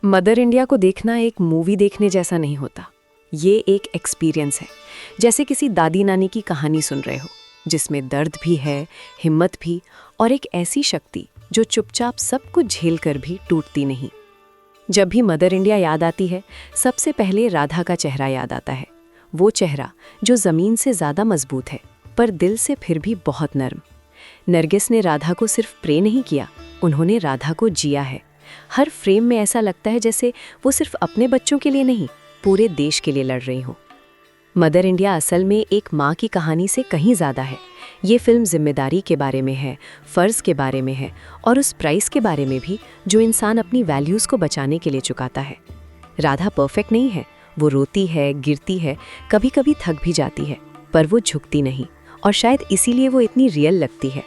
Mother India को देखना एक मूवी देखने जैसा नहीं होता। ये एक एक्सपीरियंस है, जैसे किसी दादी नानी की कहानी सुन रहे हो, जिसमें दर्द भी है, हिम्मत भी और एक ऐसी शक्ति जो चुपचाप सब कुछ झेल कर भी टूटती नहीं। जब भी मदर इंडिया याद आती है, सबसे पहले राधा का चेहरा याद आता है। वो चेहरा जो ज़मीन से ज़्यादा मजबूत है, पर दिल से फिर भी बहुत नर्म। नरगिस ने राधा को सिर्फ प्रे नहीं किया, उन्होंने राधा को जिया है। हर फ्रेम में ऐसा लगता है जैसे वो सिर्फ अपने बच्चों के लिए नहीं, पूरे देश के लिए लड़ रही हो। मदर इंडिया असल में एक माँ की कहानी से कहीं ज़्यादा है। ये फिल्म जिम्मेदारी के बारे में है, फ़र्ज़ के बारे में है और उस प्राइस के बारे में भी जो इंसान अपनी वैल्यूज़ को बचाने के लिए चुकाता है। राधा परफेक्ट नहीं है, वो रोती है, गिरती है, कभी कभी थक भी जाती है, पर वो झुकती नहीं और शायद इसीलिए वो इतनी रियल लगती है।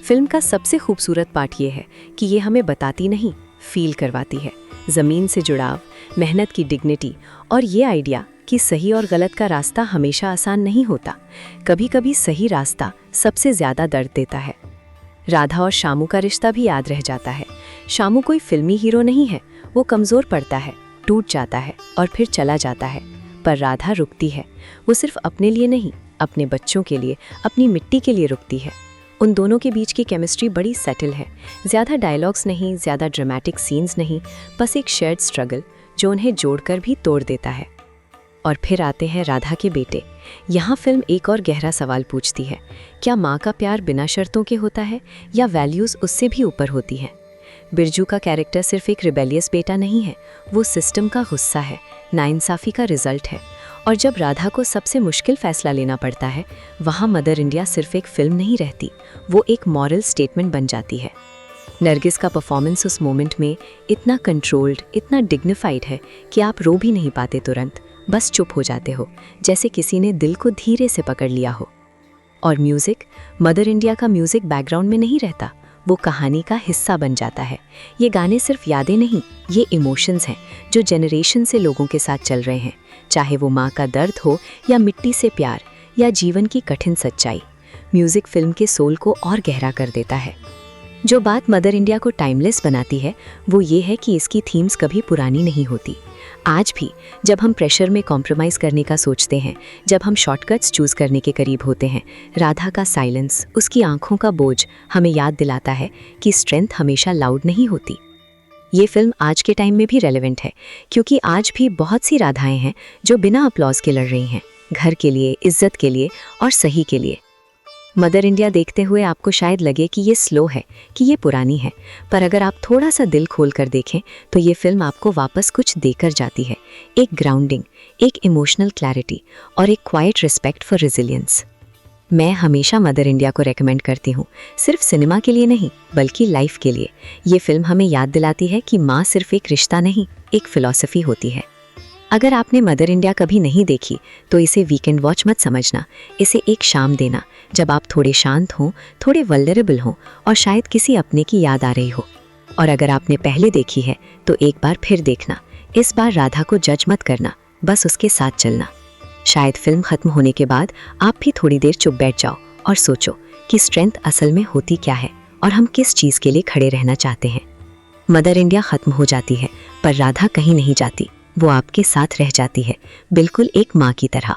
फिल्म का सबसे खूबसूरत पार्ट ये है कि ये हमें बताती नहीं, फील करवाती है। ज़मीन से जुड़ाव, मेहनत की डिग्निटी और ये आइडिया कि सही और गलत का रास्ता हमेशा आसान नहीं होता। कभी कभी सही रास्ता सबसे ज़्यादा दर्द देता है। राधा और शामू का रिश्ता भी याद रह जाता है। शामू कोई फिल्मी हीरो नहीं है, वो कमज़ोर पड़ता है, टूट जाता है और फिर चला जाता है, पर राधा रुकती है। वो सिर्फ अपने लिए नहीं, अपने बच्चों के लिए, अपनी मिट्टी के लिए रुकती है। उन दोनों के बीच की केमिस्ट्री बड़ी सेटल है। ज़्यादा डायलॉग्स नहीं, ज़्यादा ड्रामेटिक सीन्स नहीं, बस एक शेयर्ड स्ट्रगल जो उन्हें जोड़कर भी तोड़ देता है। और फिर आते हैं राधा के बेटे। यहाँ फिल्म एक और गहरा सवाल पूछती है, क्या माँ का प्यार बिना शर्तों के होता है या वैल्यूज़ उससे भी ऊपर होती हैं? बिरजू का कैरेक्टर सिर्फ एक रिबेलियस बेटा नहीं है, वो सिस्टम का गुस्सा है, नाइंसाफ़ी का रिजल्ट है। और जब राधा को सबसे मुश्किल फैसला लेना पड़ता है, वहाँ मदर इंडिया सिर्फ एक फिल्म नहीं रहती, वो एक मॉरल स्टेटमेंट बन जाती है। नरगिस का परफॉर्मेंस उस मोमेंट में इतना कंट्रोल्ड, इतना डिग्निफाइड है कि आप रो भी नहीं पाते तुरंत, बस चुप हो जाते हो, जैसे किसी ने दिल को धीरे से पकड़ लिया हो। और म्यूज़िक, मदर इंडिया का म्यूज़िक बैकग्राउंड में नहीं रहता, वो कहानी का हिस्सा बन जाता है। ये गाने सिर्फ यादें नहीं, ये इमोशंस हैं जो जनरेशन से लोगों के साथ चल रहे हैं, चाहे वो माँ का दर्द हो या मिट्टी से प्यार या जीवन की कठिन सच्चाई। म्यूज़िक फिल्म के सोल को और गहरा कर देता है। जो बात मदर इंडिया को टाइमलेस बनाती है वो ये है कि इसकी थीम्स कभी पुरानी नहीं होती। आज भी जब हम प्रेशर में कॉम्प्रोमाइज़ करने का सोचते हैं, जब हम शॉर्टकट्स चूज़ करने के करीब होते हैं, राधा का साइलेंस, उसकी आंखों का बोझ हमें याद दिलाता है कि स्ट्रेंथ हमेशा लाउड नहीं होती। ये फिल्म आज के टाइम में भी रेलेवेंट है, क्योंकि आज भी बहुत सी राधाएं हैं जो बिना अपलॉज के लड़ रही हैं, घर के लिए, इज्जत के लिए और सही के लिए। मदर इंडिया देखते हुए आपको शायद लगे कि ये स्लो है, कि ये पुरानी है, पर अगर आप थोड़ा सा दिल खोल कर देखें तो ये फिल्म आपको वापस कुछ देकर जाती है। एक ग्राउंडिंग, एक इमोशनल क्लैरिटी और एक क्वाइट रिस्पेक्ट फॉर रेजिलियंस। मैं हमेशा मदर इंडिया को रेकमेंड करती हूँ, सिर्फ सिनेमा के लिए नहीं बल्कि लाइफ के लिए। ये फिल्म हमें याद दिलाती है कि माँ सिर्फ एक रिश्ता नहीं, एक फ़िलॉसफी होती है। अगर आपने मदर इंडिया कभी नहीं देखी तो इसे वीकेंड वॉच मत समझना, इसे एक शाम देना जब आप थोड़े शांत हों, थोड़े वल्नरेबल हों और शायद किसी अपने की याद आ रही हो। और अगर आपने पहले देखी है तो एक बार फिर देखना। इस बार राधा को जज मत करना, बस उसके साथ चलना। शायद फिल्म खत्म होने के बाद आप भी थोड़ी देर चुप बैठ जाओ और सोचो कि स्ट्रेंथ असल में होती क्या है और हम किस चीज़ के लिए खड़े रहना चाहते हैं। मदर इंडिया खत्म हो जाती है पर राधा कहीं नहीं जाती, वो आपके साथ रह जाती है, बिल्कुल एक माँ की तरह।